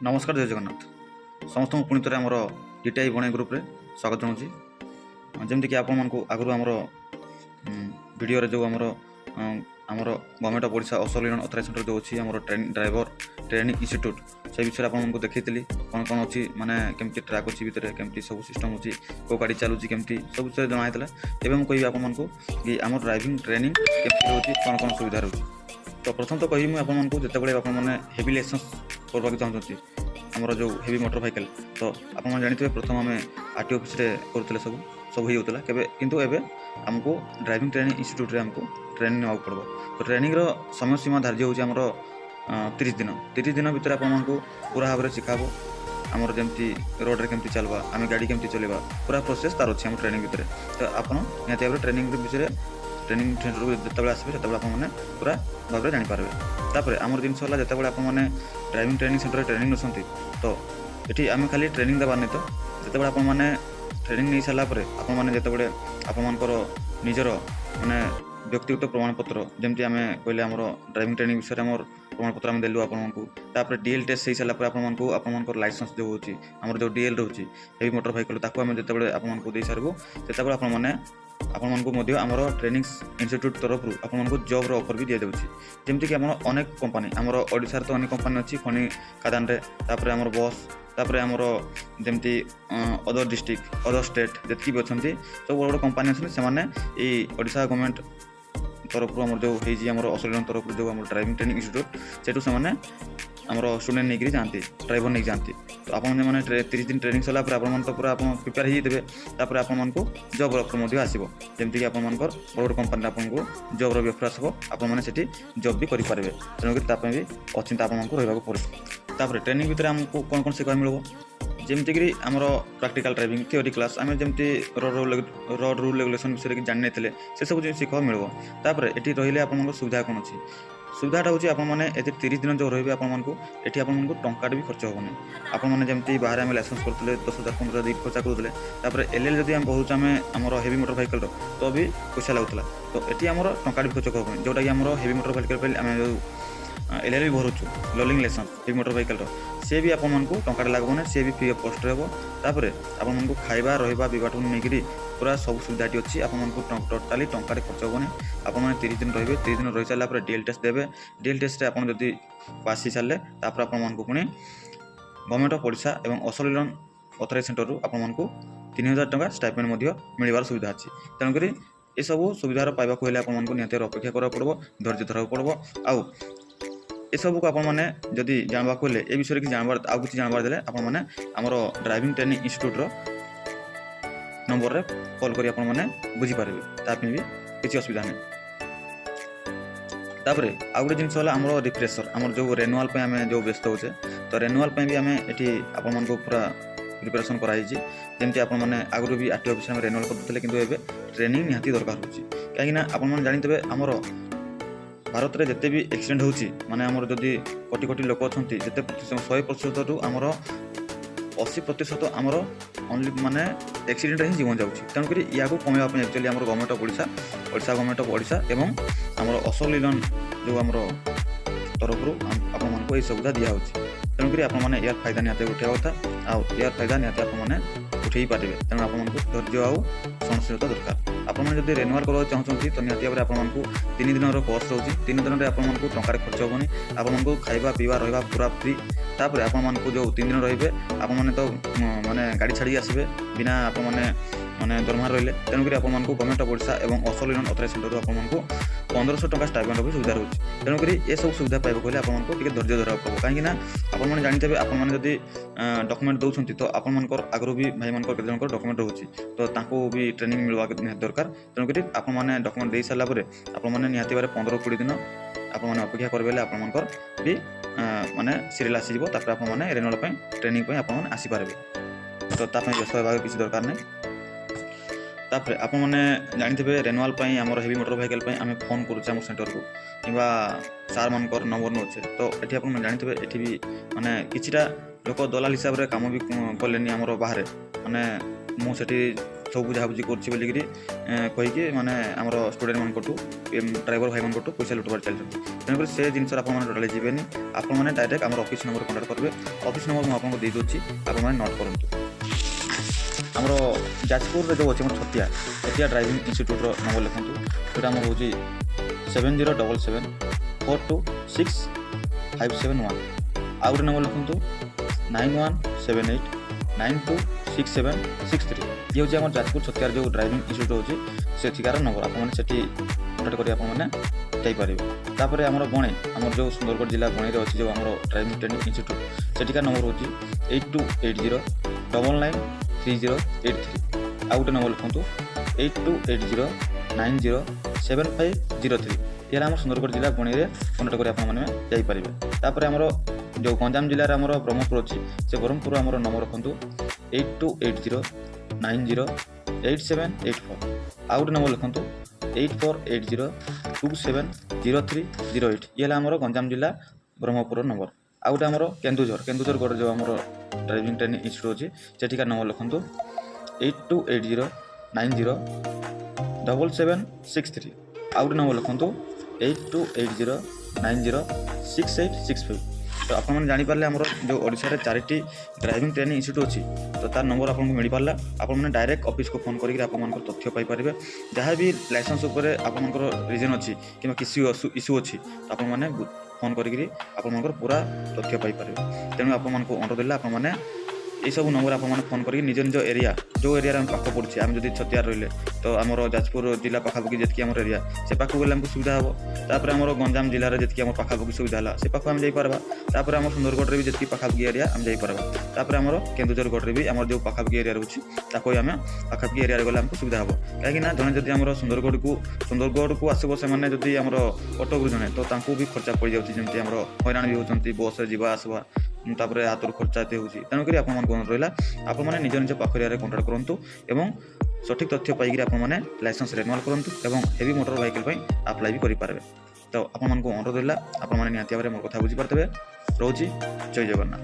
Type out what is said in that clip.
नमस्कार जय जगन्नाथ समस्त पुणी थे आमर DTI बणई ग्रुप रे स्वागत जनाऊँगी जमीक आपण मानक आगु आमर वीडियो जो आमर आमर government of Odisha association authorise centre जो अच्छी आमर ड्राइवर ट्रेनिंग इंस्टीट्यूट से विषय आपको देखी कौन कौन अच्छी माने केमती ट्रैक अच्छी भितर केमती सब सिस्टम अच्छी कौ गाड़ी चलुची केमती सब विषय जनाई एवं कहि आपको कि आम ड्राइविंग ट्रेनिंग केमती रोचे कौन कौन सुविधा रोचे। तो प्रथम तो कहि मुझे आपको जितेबाला आपने हेवी लाइसेंस करवाक चाहते आमर जो हेवी मोटर साइकेल तो आप जानते प्रथम आम RTO ऑफिस करूँ सब सब होता किंतु एवं आमको ड्राइविंग ट्रेनिंग इंस्टीट्यूट रे आमको ट्रेनिंग नाक पड़ो। तो ट्रेनिंग समय सीमा धार्य होमर 30 दिन भितर आपको पूरा भाव में शिखाब आमर जमी रोड रे केमती चलवा आम गाड़ी केमती चलवा पूरा प्रोसेस तार अच्छे ट्रेनिंग भितर। तो आप निहती भाव ट्रेनिंग विषय ट्रेनिंग सेंटर जिते आसवे से आपने पूरा भाव में जानीपारे। तापर आमर जिनस है जिते आपने ड्राइविंग ट्रेनिंग सेंटर ट्रेनिंग नौकरी तो ये आम खाली ट्रेनिंग देवार नहीं तो जिते आपने ट्रेनिंग नहीं सारापर आपने आपर निजर माने व्यक्तिगत प्रमाणपत्र जमी आम कहले आमर ड्राइविंग ट्रेनिंग विषय आम प्रमाणपत्र आम देलु आपको तापर DL टेस्ट हो सारापर आपको लाइसेंस जो होची आमर जो DL रोचे हेवी मोटर साइकेल ताको आम जिते आपको दे सारू से आपने आमर ट्रेनिंग इंस्टीट्यूट तरफ आपको जॉब ऑफर भी दिया जाऊँगी जमीक आम अनेक कंपनी आमर ओडिशा तो अनेक कंपनी अच्छी खनि खादान तापर आमर बस तापर आमर जमी अदर डिस्ट्रिक्ट अदर स्टेट जितकी भी अच्छा सब बड़ बड़ कंपनी अच्छे से ओडिशा गवर्नमेंट तरफ आम जो होमर असोसिएशन तरफ जो आम ड्राइविंग ट्रेनिंग इंस्टीट्यूट सेठू से आमर स्टूडेंट नहीं जाती ड्राइवर नहीं जाती। तो आपने 30 दिन ट्रेनिंग सारापर आप तो पूरा प्रिपेयर होते तापर आपको जॉब ऑफर आसो जमीक आप बड़ बड़ कंपनी आपको जॉब ऑफर आसो आपने जॉब भी करेंगे तेणुक भी अचिंता आपको रहा पड़े। तापर ट्रेनिंग भितर आमको कौन कौन शिखा मिल जमीक आमर प्रैक्टिकल ड्राइविंग थ्योरी क्लास आम जमी रोड रूल रेगुलेशन विषय जानी से सब जो शिखा मिल। तापर ये रही आपको सुविधा कौन अच्छी सुविधाटा हूँ आपने 30 दिन जो रही आपको ये आपको टंका भी खर्च हेनी आपने जमी बाहर आम लाइसेंस करते 10,000 15,000 खर्चा करूँ तापर LL जब बहुत आम आमर हेवी मोटर साइकेल तो भी पैसा लगुला तो ये आमर टंका भी खर्च हेनी जोटा कि आमर हेवी मोटर साइकेल आम जो LL भी भरुचु learning licence heavy motor cycle सी भी आपको टंका लगभग सी भी फ्री ऑफ कॉस्ट रहा। तापर आपको खाଇବା ରହିବା बिवाठू नहीं पूरा सब सुविधाटी अच्छी आपको टोटाली टंका खर्च हेनी आपने 30 दिन रे 30 दिन रही सारापर DL टेस्ट देवे DL टेस्ट आप जब पास हो सारे आपको पुणी गवर्नमेंट ऑफ ओडिशा एवं असोसिएशन अथराइज सेंटर आपको 3,000 टंका स्टाइपेंड मिलवार सुविधा अच्छी। तेणुक ये सब सुविधार पाइबाक हेल्ले आपको निहती अपेक्षा करा पड़ो धैर्य धरवा पड़ो आउ ये सब को आपने जदि जानवाक हेल्ले ए विषय कि जानवर आउ कि जानवर देले आपने आमर ड्राइविंग ट्रेनिंग इंस्टीट्यूट नंबर रे कॉल करी आपने बुझीपारे तापी भी किसी असुविधा नहीं। तापर आउ गोटे जिन आमर रिफ्रेशर आमर जो रेनुआल आम जो व्यस्त होचे तो रेनुआल भी आम ये आपको पूरा प्रिपेरेसन कराई जमी आपने आगु भी RTO ऑफिस में रेनुआल करते कि ट्रेनिंग निहाती दरकार होची कहीं आपने जानते आमर भारत में जिते भी एक्सीडेंट होची माने आमर जदि कोटी कोटी लोक अच्छा जिते 100% रु आमर 80% आमर ओनली माने एक्सीडेंट ही जीवन जाऊँगी। तेणुक या कमेवाई एक्चुअली आम government of Odisha government of Odisha एवं आमर असोसिएशन जो आमर तरफ आपको ये सुविधा दिया होची तेणुक आपने यार फायदा निहती उठावा कथा आउ यार फायदा निहती आपने उठे पारे तेणु आपको धैर्य आउ सहनशीलता दरकार। आपने जब रेनुआल करवा चाहते तो निहती भाव में आपको 3 दिन कोर्स रोचे 3 दिन में आपको टंकार खर्च हेनी आपको खाଇବା पीवा रहा पूरा फ्री। तापर आपको जो 3 दिन रे आपने तो माने गाड़ी छाड़ी आसबे बिना आपने माने दरमाहा रही तेणुक आपको गवर्नमेंट ऑफ ओडिशा एवं असोसिएशन अथराइज सेंटर आपको 1,500 टंका स्टाइपेंड भी सुविधा रोचे। तेणुक ये सब सुविधा पाइबा हेल्ले आपको टी धैर्य धरवा पड़ो कहीं आपने जानते आपने जब डॉक्यूमेंट दौरान तो आपर आगु भी भाई मान केत डॉक्यूमेंट रोचे तो भी ट्रेनिंग मिलवा दरकार। तेणुक आपने डॉक्यूमेंट दे सारापर आपने निहती भाव 15-20 दिन आपने अपेक्षा करेंगे आपंकर भी माने सीरियल आसीज आपने रेनुआल ट्रेनिंग आपने आसीपारे तो व्यस्त होगा किसी दरकार नहीं। तापर आपने जानते रेनुआल आमर हेवी मोटर साइकेल आम फोन करुचे सेंटर को कि सार मान नंबर नौचे तो ये आप जानते ये भी माने किछिटा लोक दलाल हिसाब से कम भी कले आमर बाहर माने मुझे ସବୁ ବୁଝାବୁଝି କରୁଛି ବୋଲିକିରି କହିକି ମାନେ ଆମର ଷ୍ଟୁଡେଣ୍ଟ ମାନଙ୍କଠୁ ଡ୍ରାଇଭର ଭାଇମାନଙ୍କଠୁ ପଇସା ଲୁଟବାର ଚାଲିଛନ୍ତି। ତେଣୁକରି ସେ ଜିନିଷରେ ଆପଣମାନେ ଟୋଟାଲି ଯିବେନି। ଆପଣମାନେ ଡାଇରେକ୍ଟ ଆମର ଅଫିସ୍ ନମ୍ବର କଣ୍ଟାକ୍ଟ କରିବେ। ଅଫିସ୍ ନମ୍ବର ମୁଁ ଆପଣଙ୍କୁ ଦେଇଦେଉଛି, ଆପଣମାନେ ନୋଟ୍ କରନ୍ତୁ। ଆମର ଯାଜପୁରରେ ଯେଉଁ ଅଛି ଆମର ଛତିଆ ଡ୍ରାଇଭିଂ ଇନଷ୍ଟିଚ୍ୟୁଟ୍ର ନମ୍ବର ଲେଖନ୍ତୁ। ସେଇଟା ଆମର ହେଉଛି 7077426571। ଆଉ ଗୋଟେ ନମ୍ବର ଲେଖନ୍ତୁ 9178926763। ଇଏ ହେଉଛି ଆମର ଯାଜପୁର ଛତିଆର ଯେଉଁ ଡ୍ରାଇଭିଂ ଇନଷ୍ଟିଚ୍ୟୁଟ୍ ହେଉଛି ସେଠିକାର ନମ୍ବର। ଆପଣମାନେ ସେଠି କଣ୍ଟାକ୍ଟ କରି ଆପଣମାନେ ଯାଇପାରିବେ। ତାପରେ ଆମର ବଣେଇ, ଆମର ଯେଉଁ ସୁନ୍ଦରଗଡ଼ ଜିଲ୍ଲା ବଣେଇରେ ଅଛି ଯେଉଁ ଆମର ଡ୍ରାଇଭିଂ ଟ୍ରେନିଂ ଇନଷ୍ଟିଚ୍ୟୁଟ୍, ସେଠିକାର ନମ୍ବର ହେଉଛି 8280993083। ଆଉ ଗୋଟେ ନମ୍ବର ଲେଖନ୍ତୁ 8280907503। ଇଏ ଆମର ସୁନ୍ଦରଗଡ଼ ଜିଲ୍ଲା ବଣେଇରେ କଣ୍ଟାକ୍ଟ କରି ଆପଣମାନେ ଯାଇପାରିବେ। ତାପରେ ଆମର ଯେଉଁ ଗଞ୍ଜାମ ଜିଲ୍ଲାରେ ଆମର ବ୍ରହ୍ମପୁର ଅଛି, ସେ ବ୍ରହ୍ମପୁର ଆମର ନମ୍ବର ରଖନ୍ତୁ 8280908784। ଆଉ ଗୋଟେ ନମ୍ବର ଲେଖନ୍ତୁ 8480270308। ଇଏ ହେଲା ଆମର ଗଞ୍ଜାମ ଜିଲ୍ଲା ବ୍ରହ୍ମପୁର ନମ୍ବର। ଆଉ ଗୋଟେ ଆମର କେନ୍ଦୁଝରଗଡ଼ ଯେଉଁ ଆମର ଡ୍ରାଇଭିଂ ଟ୍ରେନିଂ ଇନଷ୍ଟିଚ୍ୟୁଟ୍ ଅଛି, ସେଠିକାର ନମ୍ବର ଲେଖନ୍ତୁ 8280907763। ଆଉ ଗୋଟେ ନମ୍ବର ଲେଖନ୍ତୁ 8280906865। ତ ଆପଣମାନେ ଜାଣିପାରିଲେ ଆମର ଯେଉଁ ଓଡ଼ିଶାରେ 4ଟି ଡ୍ରାଇଭିଂ ଟ୍ରେନିଂ ଇନଷ୍ଟିଚ୍ୟୁଟ୍ ଅଛି, ତ ତାର ନମ୍ବର ଆପଣଙ୍କୁ ମିଳିପାରିଲା। ଆପଣମାନେ ଡାଇରେକ୍ଟ ଅଫିସ୍କୁ ଫୋନ୍ କରିକି ଆପଣମାନଙ୍କର ତଥ୍ୟ ପାଇପାରିବେ। ଯାହା ବି ଲାଇସେନ୍ସ ଉପରେ ଆପଣଙ୍କର ରିଜନ୍ ଅଛି କିମ୍ବା କିଛି ଇସ୍ୟୁ ଅଛି, ତ ଆପଣମାନେ ଫୋନ୍ କରିକି ଆପଣମାନଙ୍କର ପୁରା ତଥ୍ୟ ପାଇପାରିବେ। ତେଣୁ ଆପଣମାନଙ୍କୁ ଅନୁରୋଧ ହେଲା ଆପଣମାନେ এইসবু নম্বর আপনার ফোন করি নিজ নিজ এরিয়া যে এরিয়ার আমি পাখ পড়ছি আমি যদি ছতিয়া রহলে তো আমার যাজপুর জেলা পাখাপাখি যেতকি আমার এরিয়া সে পাখু গেলে আমি সুবিধা হব। তাপরে আমার গঞ্জাম জেলার যেতকি আমার পাখাপাখি সুবিধা হল সে পাখু আমি যাইপারবা। তাপরে আমার সুন্দরগড়ে भी যেতকি পাখাপাখি এরিয়া আমি যাইপারবা। তাপরে আমার কেন্দুঝরগড়ে भी আমার যে পাখাপাখি এরিয়া রয়েছে তাকে আমি পাখাপাখি এরিয়া গেলে আমি সুবিধা হব। কাହିଁକି ନା ଜଣେ ଯଦି ଆମର ସୁନ୍ଦରଗଡ଼କୁ ଆସିବ ସେମାନେ ଯଦି ଆମର କଟକରୁ ଜଣେ ତ ତାଙ୍କୁ ବି ଖର୍ଚ୍ଚା ପଡ଼ିଯାଉଛି, ଯେମିତି ଆମର ହଇରାଣ ବି ହେଉଛନ୍ତି ବସ୍ରେ ଯିବା ଆସିବା, ତାପରେ ହାତରୁ ଖର୍ଚ୍ଚା ଏତେ ହେଉଛି। ତେଣୁକରି ଆପଣମାନଙ୍କୁ ଅନୁରୋଧ ରହିଲା ଆପଣମାନେ ନିଜ ନିଜ ପାଖ ଏରିଆରେ କଣ୍ଟାକ୍ଟ କରନ୍ତୁ ଏବଂ ସଠିକ୍ ତଥ୍ୟ ପାଇକରି ଆପଣମାନେ ଲାଇସେନ୍ସ ରେନୁଆଲ୍ କରନ୍ତୁ ଏବଂ ହେଭି ମୋଟର ଭେହିକଲ୍ ପାଇଁ ଆପ୍ଲାଏ ବି କରିପାରିବେ। ତ ଆପଣମାନଙ୍କୁ ଅନୁରୋଧ ରହିଲା ଆପଣମାନେ ନିହାତି ଭାବରେ ମୋ କଥା ବୁଝିପାରିଥିବେ। ରହୁଛି, ଜୟ ଜଗନ୍ନାଥ।